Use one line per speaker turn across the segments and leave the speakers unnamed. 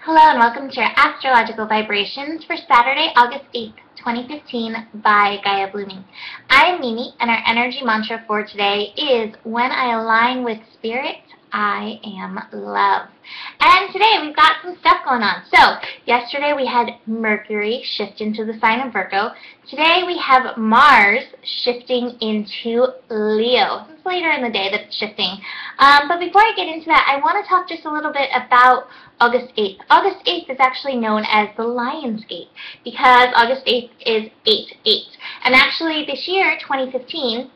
Hello and welcome to your astrological vibrations for Saturday, August 8th, 2015 by Gaia Blooming. I'm Mimi and our energy mantra for today is when I align with spirit, I am love. And today we've got some stuff going on. So, yesterday we had Mercury shift into the sign of Virgo. Today we have Mars shifting into Leo. It's later in the day that it's shifting. But before I get into that, I want to talk just a little bit about August 8th. August 8th is actually known as the Lion's Gate because August 8th is 8-8. And actually this year, 2015,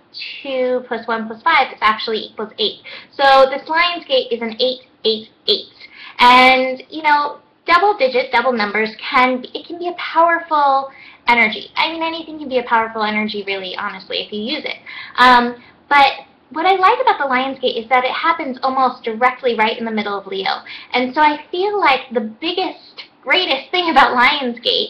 2 plus 1 plus 5 is actually equals 8. So this Lion's Gate is an 8-8-8. And, you know, double numbers can be a powerful energy. I mean, anything can be a powerful energy, really, honestly, if you use it. But what I like about the Lion's Gate is that it happens almost directly right in the middle of Leo. And so I feel like the biggest, greatest thing about Lion's Gate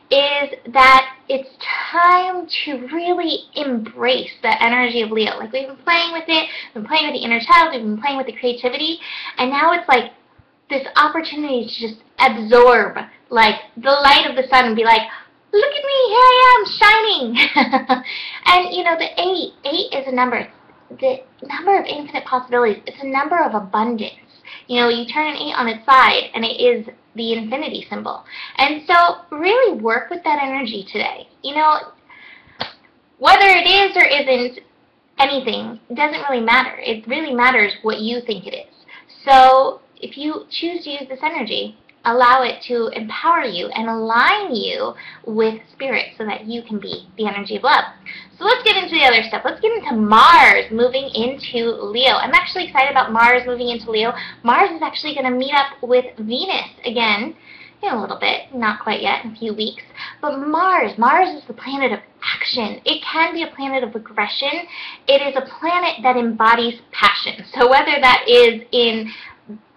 is that it's time to really embrace the energy of Leo. Like, we've been playing with it, we've been playing with the inner child, we've been playing with the creativity, and now it's like this opportunity to just absorb, like, the light of the sun and be like, look at me, here I am, shining. And, you know, the 8 is a number. The number of infinite possibilities. It's a number of abundance. You know, you turn an 8 on its side, and it is the infinity symbol. And so, really work with that energy today. You know, whether it is or isn't anything, it doesn't really matter. It really matters what you think it is. So, if you choose to use this energy, allow it to empower you and align you with spirit so that you can be the energy of love. So let's get into the other stuff. Let's get into Mars moving into Leo. I'm actually excited about Mars moving into Leo. Mars is actually going to meet up with Venus again in a little bit, not quite yet, in a few weeks. But Mars is the planet of action. It can be a planet of aggression. It is a planet that embodies passion. So whether that is in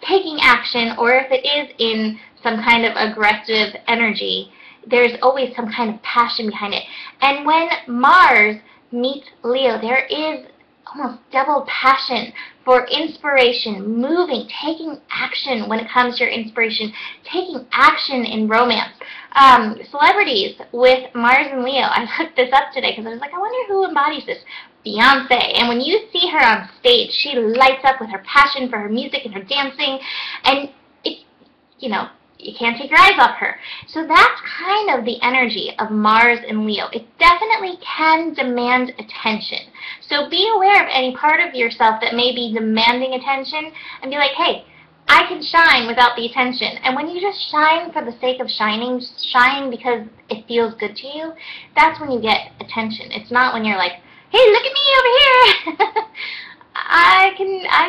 taking action or if it is in some kind of aggressive energy, there's always some kind of passion behind it. And when Mars meets Leo, there is almost double passion for inspiration, moving, taking action when it comes to your inspiration, taking action in romance. Celebrities with Mars and Leo, I looked this up today because I was like, I wonder who embodies this. Beyonce. And when you see her on stage, she lights up with her passion for her music and her dancing, and it, you know, you can't take your eyes off her. So that's kind of the energy of Mars and Leo. It definitely can demand attention. So be aware of any part of yourself that may be demanding attention and be like, hey, I can shine without the attention. And when you just shine for the sake of shining, shine because it feels good to you, that's when you get attention. It's not when you're like, hey, look at me over here. I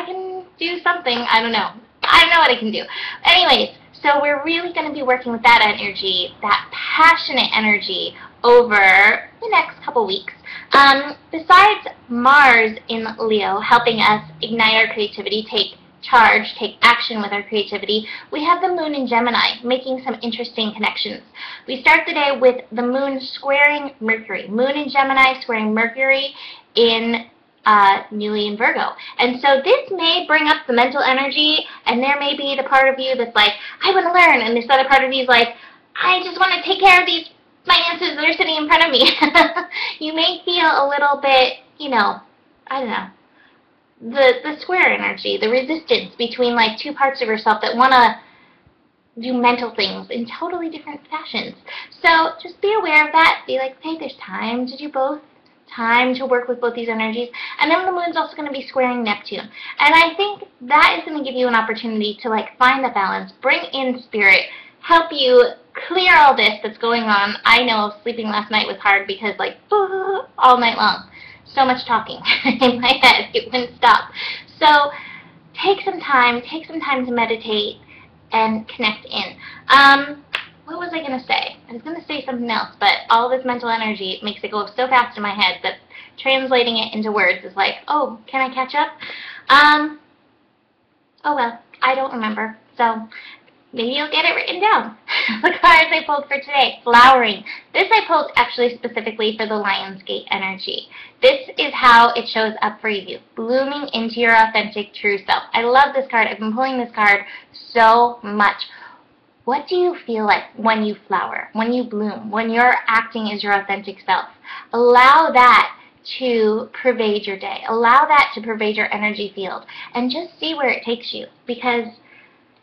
can do something. I don't know. I don't know what I can do. Anyways, so we're really going to be working with that energy, that passionate energy over the next couple weeks. Besides Mars in Leo helping us ignite our creativity, take charge, take action with our creativity, we have the moon in Gemini making some interesting connections. We start the day with the moon squaring Mercury. Moon in Gemini squaring Mercury in newly in Virgo. And so this may bring up the mental energy, and there may be the part of you that's like, I want to learn, and this other part of you is like, I just want to take care of these finances that are sitting in front of me. You may feel a little bit, you know, I don't know, the square energy, the resistance between like two parts of yourself that want to do mental things in totally different fashions. So just be aware of that. Be like, hey, there's time to do both. Time to work with both these energies. And then the moon's also going to be squaring Neptune. And I think that is going to give you an opportunity to like find the balance, bring in spirit, help you clear all this that's going on. I know sleeping last night was hard because like all night long. So much talking in my head. It wouldn't stop. So take some time to meditate and connect in. What was I going to say? I was going to say something else, but all this mental energy makes it go so fast in my head that translating it into words is like, oh, can I catch up? Oh well, I don't remember. So maybe you'll get it written down. The cards I pulled for today. Flowering. This I pulled actually specifically for the Lion's Gate energy. This is how it shows up for you. Blooming into your authentic true self. I love this card. I've been pulling this card so much. What do you feel like when you flower, when you bloom, when you're acting as your authentic self? Allow that to pervade your day. Allow that to pervade your energy field, and just see where it takes you, because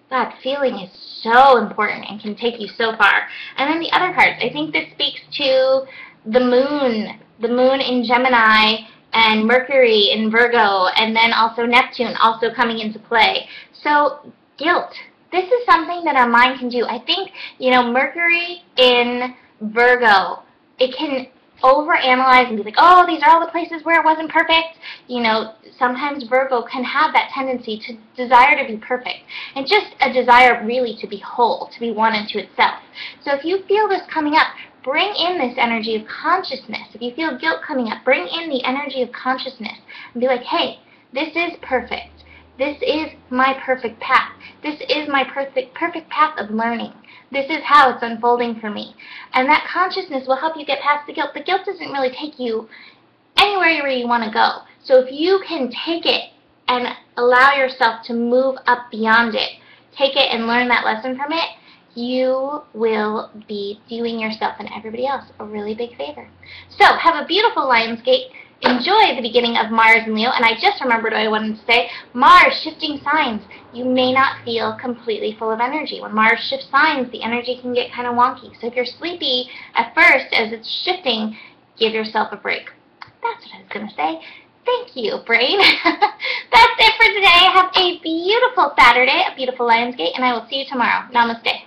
that feeling is so important and can take you so far. And then the other cards, I think this speaks to the moon in Gemini, and Mercury in Virgo, and then also Neptune also coming into play. So guilt. This is something that our mind can do. I think, Mercury in Virgo, it can overanalyze and be like, oh, these are all the places where it wasn't perfect. Sometimes Virgo can have that tendency to desire to be perfect, and just a desire really to be whole, to be one unto itself. So if you feel this coming up, bring in this energy of consciousness. If you feel guilt coming up, bring in the energy of consciousness and be like, hey, this is perfect. This is my perfect path. This is my perfect path of learning. This is how it's unfolding for me. And that consciousness will help you get past the guilt. The guilt doesn't really take you anywhere where you want to go. So if you can take it and allow yourself to move up beyond it, take it and learn that lesson from it, you will be doing yourself and everybody else a really big favor. So have a beautiful Lionsgate. Enjoy the beginning of Mars in Leo. And I just remembered what I wanted to say. Mars shifting signs. You may not feel completely full of energy. When Mars shifts signs, the energy can get kind of wonky. So if you're sleepy at first as it's shifting, give yourself a break. That's what I was going to say. Thank you, brain. That's it for today. Have a beautiful Saturday, a beautiful Lionsgate, and I will see you tomorrow. Namaste.